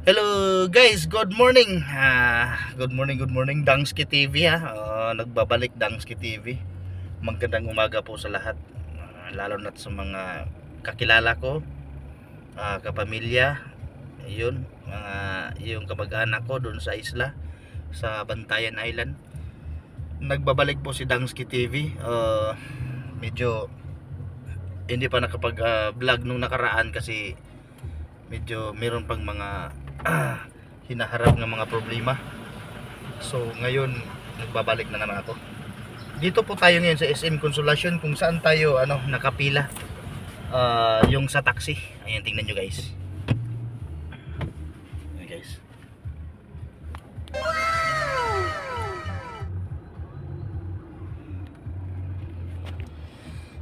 Hello guys, good morning. Good morning Dangski TV ha. Nagbabalik Dangski TV. Magandang umaga po sa lahat. Lalo na sa mga kakilala ko, kapamilya, yun, mga yung kamag-anak ko doon sa isla, sa Bantayan Island. Nagbabalik po si Dangski TV. Medyo hindi pa nakapag-vlog nung nakaraan kasi medyo meron pang mga hinaharap ng mga problema. So ngayon nagbabalik na naman ako. Dito po tayo ngayon sa SM Consolacion kung saan tayo nakapila yung sa taxi. Ayan, tingnan nyo guys. Ayan guys.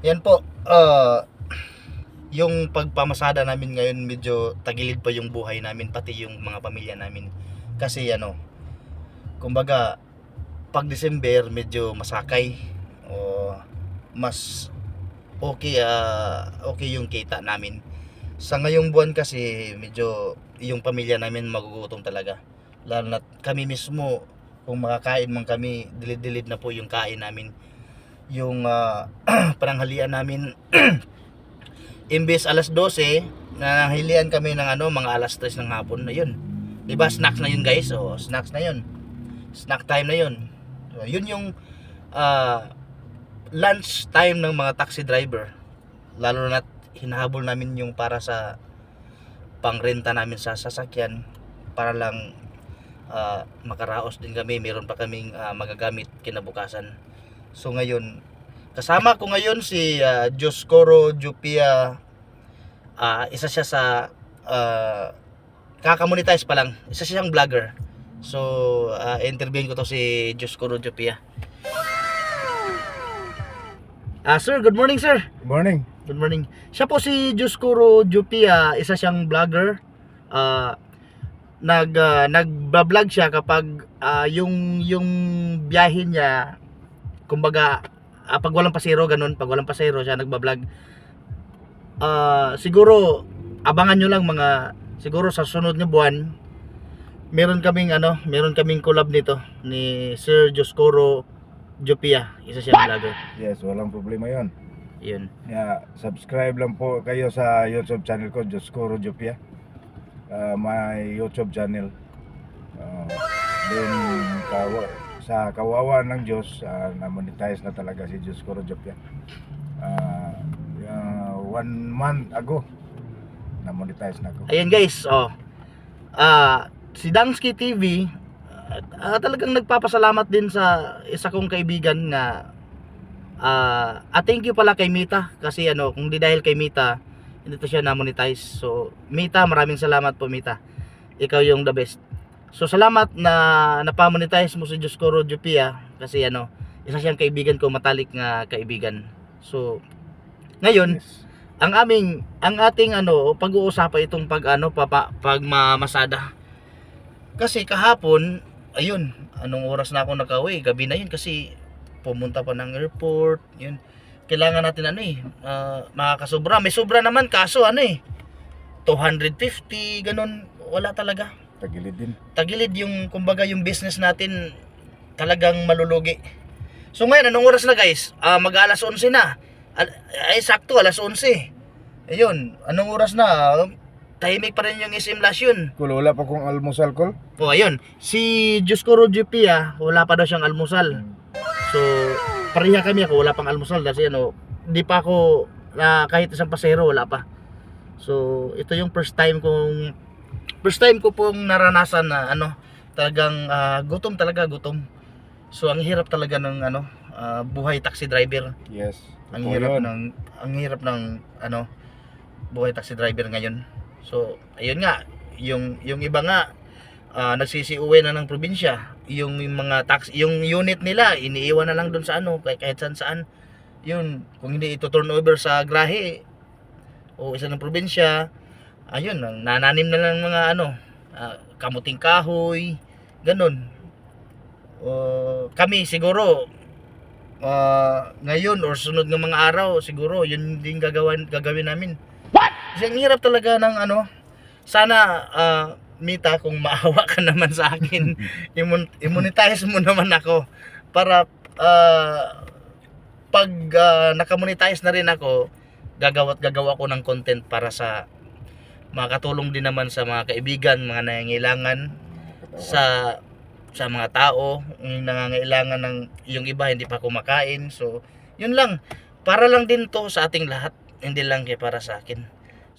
Yan po, yung pagpamasada namin ngayon medyo tagilid pa yung buhay namin, pati yung mga pamilya namin. Kasi kumbaga pag December medyo masakay o mas okay yung kita namin. Sa ngayong buwan kasi medyo yung pamilya namin magugutom talaga. Lalo na kami mismo, kung makakain man kami, dilid-dilid na po yung kain namin. Yung pananghalian namin imbes alas 12, nanghilian kami ng mga alas 3 ng hapon na yun. Diba snacks na yun guys? O snacks na yun. Snack time na yun. So, yun yung lunch time ng mga taxi driver. Lalo na hinahabol namin yung para sa pangrenta namin sa sasakyan para lang makaraos din kami. Meron pa kaming magagamit kinabukasan. So ngayon, kasama ko ngayon si Dioscoro Jupia. Isa siya sa kakamonetize pa lang. Isa siyang vlogger. So interviewin ko to si Dioscoro Jupia. Sir, good morning sir. Morning. Good morning. Siya po si Dioscoro Jupia, isa siyang vlogger. Nagba-vlog siya kapag yung biyahe niya, kumbaga pag walang pasero, ganun, pag walang pasero siya nagba-vlog. Siguro abangan nyo lang siguro sa sunod na buwan meron kaming collab nito ni Sir Dioscoro Jupia, isa siyang vlogger. Yes, walang problema yon. Yun. Subscribe lang po kayo sa YouTube channel ko, Dioscoro Jupia. My YouTube channel. Then sa kawawa ng Diyos, na-monetize na talaga si Dioscoro Jupia. 1 month ago, na-monetize na ako. Ayan guys, si Dangski TV talagang nagpapasalamat din sa isa kong kaibigan na thank you pala kay Mita kasi kung di dahil kay Mita hindi to siya na-monetize. So Mita, maraming salamat po Mita, ikaw yung the best. So salamat na napamonetize mo si Dioscoro Jupia kasi isa siyang kaibigan ko, matalik nga kaibigan. So ngayon, Yes. ang ating pag-uusapan itong pagmamasada. Kasi kahapon, ayun, anong oras na ako nakauwi? Gabi na yun kasi pumunta pa ng airport, yun. Kailangan natin makakasobra. May sobra naman kaso 250 ganun, wala talaga. Tagilid din. Tagilid yung kumbaga yung business natin talagang malulugi. So ngayon, anong oras na guys? Mag-alas 11 na. Ay sakto alas 11. Ayun, anong oras na? Tahimik pa rin yung SM Lasyon. Wala pa kong almusal, Kol. Ayun, si Dioscoro Jupia, wala pa daw siyang almusal. So, pareha kami, ako wala pang almusal kasi di pa ako kahit isang pasero, wala pa. So, ito yung first time ko pong naranasan na talagang gutom talaga, gutom. So, ang hirap talaga ng buhay taxi driver. Yes. Ang hirap ng buhay taxi driver ngayon. So ayun nga, yung iba nga nagsisiuwi na ng probinsya. Yung mga taxi, yung unit nila iniiwan na lang doon sa kahit saan. Yun, kung hindi ito turnover sa Grahe o isa ng probinsya, ayun, nananim na lang mga kamuting kahoy, ganun. Kami siguro ngayon or sunod ng mga araw siguro yun din gagawin namin. Kasi ang hirap talaga ng sana Mita, kung maawa ka naman sa akin, i-monetize mo naman ako para pag nakamonetize na rin ako, gagawa ko ng content para sa makatulong din naman sa mga kaibigan, mga nangangailangan, sa mga tao yung nangangailangan ng yung iba hindi pa kumakain. So, yun lang. Para lang din to sa ating lahat, hindi lang kay para sa akin.